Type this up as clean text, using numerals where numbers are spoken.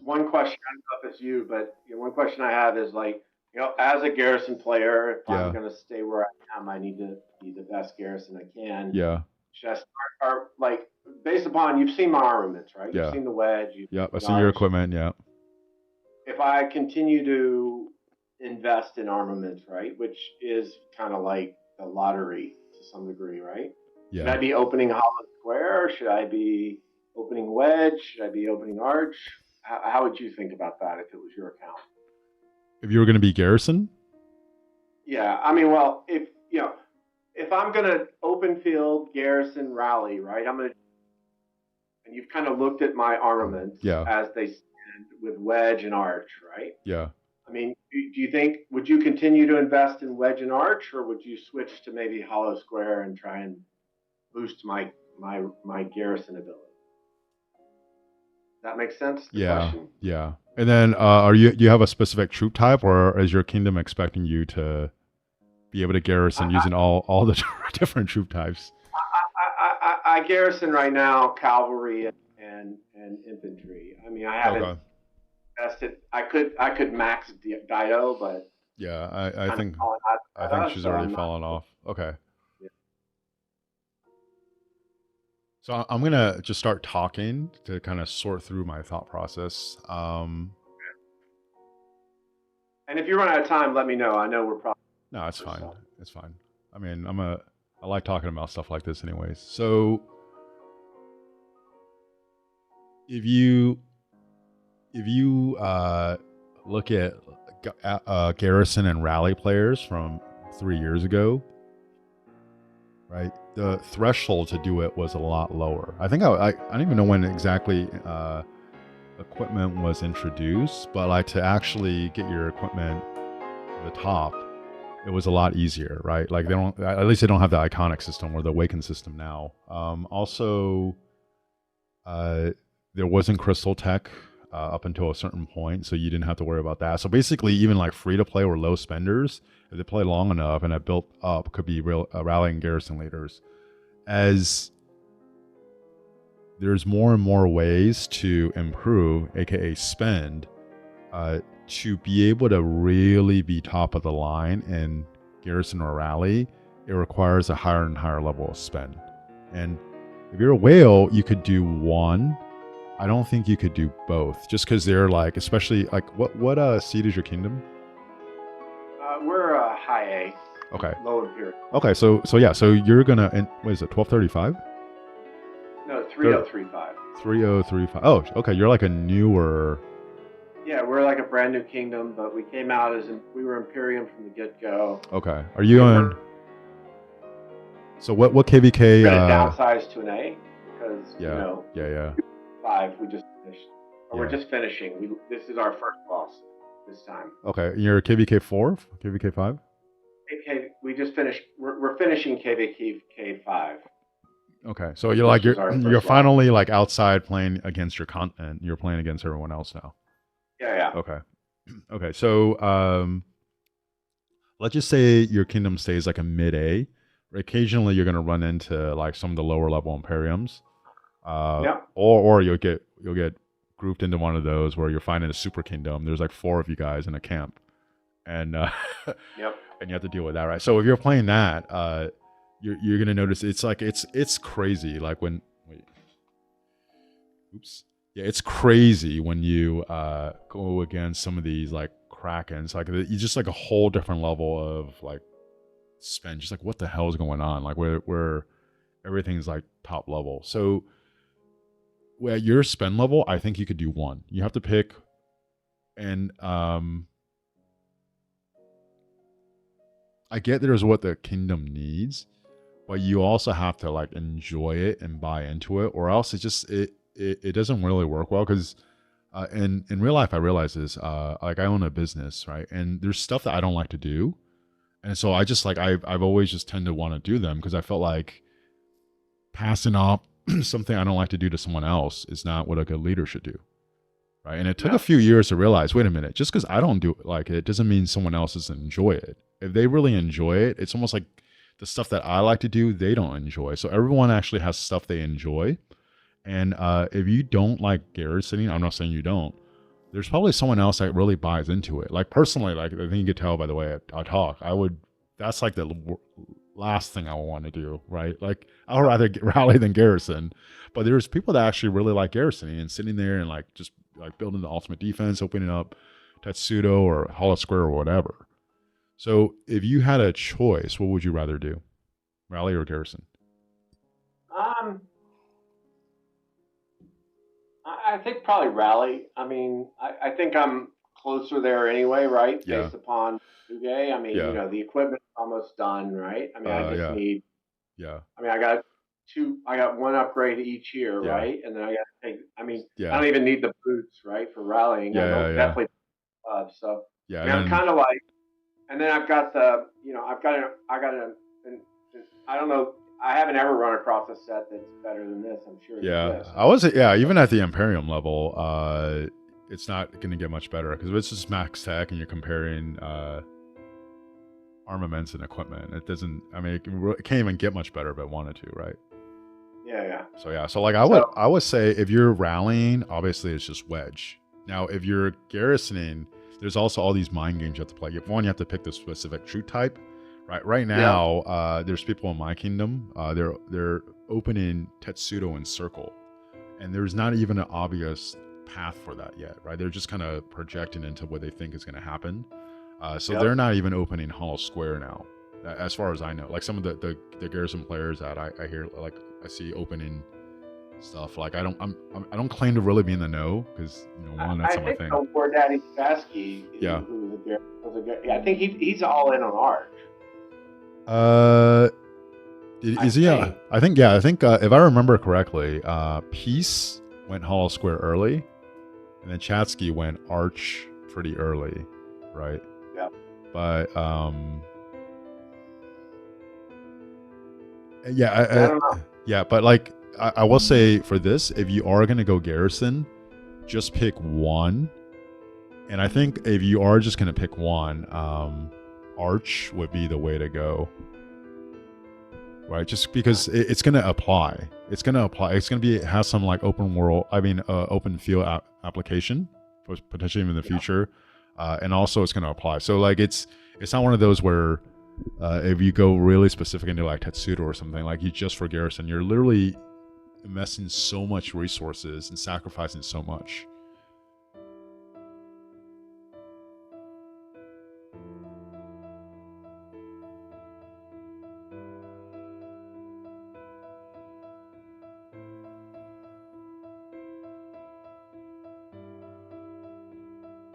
one question, I don't know if it's you, but one question I have is like, as a garrison player, if I'm Yeah. going to stay where I am, I need to be the best garrison I can. Yeah. Should I start, like, based upon, you've seen my armaments, right? You've Yeah. seen the wedge, you've Yeah. I seen the see your arch. equipment. Yeah. If I continue to invest in armaments, right, which is kind of like the lottery to some degree, right? Should Yeah. I be opening hollow square? Should I be opening wedge? Should I be opening arch? How would you think about that if it was your account? If you were going to be garrison, Yeah, I mean, well, if I'm gonna open field garrison rally, right? And you've kind of looked at my armaments yeah. as they stand with wedge and arch, right? Yeah. I mean, do you think would you continue to invest in wedge and arch, or would you switch to maybe hollow square and try and boost my garrison ability? That makes sense. The Yeah. question. Yeah. And then, are you do you have a specific troop type, or is your kingdom expecting you to be able to garrison I, using all the different troop types? I garrison right now cavalry and infantry. I mean, I haven't Okay. tested. I could max Dido, but Yeah. she's I kind of think falling I out think of us, she's so already I'm not. fallen off. Okay. Yeah. So I'm gonna just start talking to kind of sort through my thought process. And if you run out of time, let me know. I know we're probably No, it's fine. so. It's fine. I mean, I like talking about stuff like this, anyways. So if you look at Garrison and Rally players from 3 years ago, right? The threshold to do it was a lot lower. I think I don't even know when exactly equipment was introduced, but like to actually get your equipment to the top, it was a lot easier, right? Like they don't, at least they don't have the iconic system or the awaken system now. Also, uh, there wasn't crystal tech up until a certain point, so you didn't have to worry about that. So basically, even like free to play or low spenders, if they play long enough and have built up, could be real rallying garrison leaders. As there's more and more ways to improve, aka spend, to be able to really be top of the line in garrison or rally, it requires a higher and higher level of spend. And if you're a whale, you could do one. I don't think you could do both, just because they're like, especially like what seed is your kingdom? We're high A, Okay, low imperial. okay, so yeah, so you're gonna what is it, 1235? No, 3035. 3035. Oh, okay, you're like a newer. Yeah, we're like a brand new kingdom, but we came out as we were Imperium from the get go. Okay, are you We on? were So what we're KVK? going to downsize to an A because Yeah, yeah, yeah, 5 we just finished, or we're yeah. just finishing. This is our first boss this time. Okay, you're KVK 4, KVK 5. We just finished. We're finishing KVK 5, Okay, so you're which like is our you're first boss. finally like outside playing against your continent. You're playing against everyone else now. Yeah, yeah. Okay, okay. So let's just say your kingdom stays like a mid A. Occasionally, you're gonna run into like some of the lower level Imperiums, Yeah. or you'll get grouped into one of those where you're finding a super kingdom. There's like four of you guys in a camp, and Yep. and you have to deal with that, right? So if you're playing that, you're gonna notice it's like it's crazy. Like when wait, oops, yeah, it's crazy when you go against some of these like krakens. Like you just like a whole different level of like spend. Just like what the hell is going on? Like where everything's like top level. So at your spend level, I think you could do one. You have to pick, and I get there's what the kingdom needs, but you also have to like enjoy it and buy into it, or else it doesn't really work well. Because in real life, I realize this. Like I own a business, right, and there's stuff that I don't like to do, and so I just like I've always just tend to want to do them because I felt like passing off something I don't like to do to someone else is not what a good leader should do. Right. And it took a Yeah. few years to realize, wait a minute, just because I don't do it like it doesn't mean someone else doesn't enjoy it. If they really enjoy it, it's almost like the stuff that I like to do, they don't enjoy. So everyone actually has stuff they enjoy. And if you don't like garrisoning, I'm not saying you don't, there's probably someone else that really buys into it. Like personally, like I think you could tell by the way I talk, I would. That's like the last thing I would want to do, right? Like I would rather rally than garrison. But there's people that actually really like garrisoning and sitting there and like just like building the ultimate defense, opening up Tetsudo or Hollow Square or whatever. So if you had a choice, what would you rather do, rally or garrison? Um, I think probably rally. I mean, I think I'm closer there anyway, right? Yeah, Based upon Fuge. I mean, yeah, the equipment's almost done, right? I mean, I just yeah, need. yeah, I mean, I got two. I got one upgrade each year, yeah, right? And then I got to take. I mean, I yeah, don't even need the boots, right, for rallying. I yeah, don't yeah, definitely. So yeah, I and mean, I'm then kind of like, and then I've got the. I got I don't know. I haven't ever run across a set that's better than this. I'm sure it yeah, exists. I was yeah. Even at the Imperium level, it's not going to get much better because it's just max tech and you're comparing armaments and equipment. It doesn't. I mean, it can't even get much better if it wanted to, right? Yeah, yeah. So yeah. So like So I would say if you're rallying, obviously it's just wedge. Now if you're garrisoning, there's also all these mind games you have to play. One, you have to pick the specific troop type. Right yeah, now, there's people in my kingdom. They're opening Tetsudo in circle, and there's not even an obvious path for that yet. Right? They're just kind of projecting into what they think is going to happen. So yep. they're not even opening Hollow Square now, as far as I know. Like some of the garrison players that I hear, like I see opening stuff. Like I don't claim to really be in the know because one, that's I not my think thing. War Daddy Chasky, Yeah. who was a good, yeah, I think he's all in on Arch. Uh, I is he? think. I think yeah. I think if I remember correctly, Peace went Hollow Square early, and then Chatsky went Arch pretty early, right? Yeah. But Yeah, I don't know. yeah. But like I will say for this, if you are gonna go Garrison, just pick one. And I think if you are just gonna pick one, Arch would be the way to go. Right, just because it's going to apply. It's going to apply. It's going to be have some like open world. I mean, open field application, potentially in the Yeah. future, and also it's going to apply. So like it's not one of those where if you go really specific into like Tetsudo or something like you just for Garrison, you're literally investing so much resources and sacrificing so much.